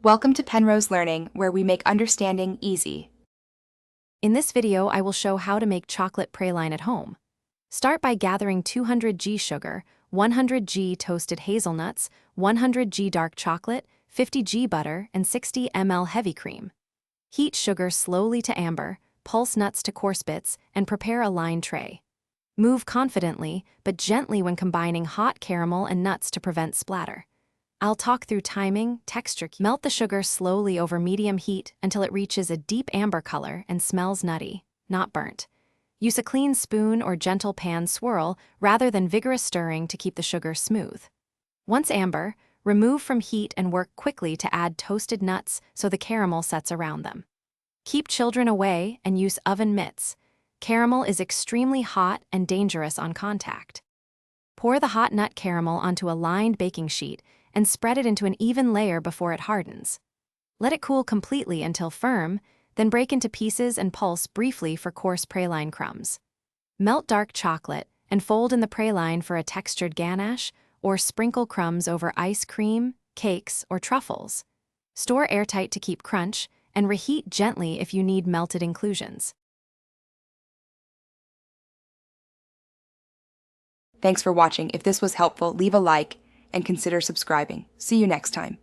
Welcome to Penrose Learning, where we make understanding easy. In this video, I will show how to make chocolate praline at home. Start by gathering 200 g sugar, 100 g toasted hazelnuts, 100 g dark chocolate, 50 g butter, and 60 ml heavy cream. Heat sugar slowly to amber, pulse nuts to coarse bits, and prepare a lined tray. Move confidently, but gently when combining hot caramel and nuts to prevent splatter. I'll talk through timing, texture. Melt the sugar slowly over medium heat until it reaches a deep amber color and smells nutty, not burnt. Use a clean spoon or gentle pan swirl rather than vigorous stirring to keep the sugar smooth. Once amber, remove from heat and work quickly to add toasted nuts so the caramel sets around them. Keep children away and use oven mitts. Caramel is extremely hot and dangerous on contact. Pour the hot nut caramel onto a lined baking sheet and spread it into an even layer before it hardens. Let it cool completely until firm, then break into pieces and pulse briefly for coarse praline crumbs. Melt dark chocolate and fold in the praline for a textured ganache, or sprinkle crumbs over ice cream, cakes, or truffles. Store airtight to keep crunch, and reheat gently if you need melted inclusions. Thanks for watching. If this was helpful, leave a like and consider subscribing. See you next time.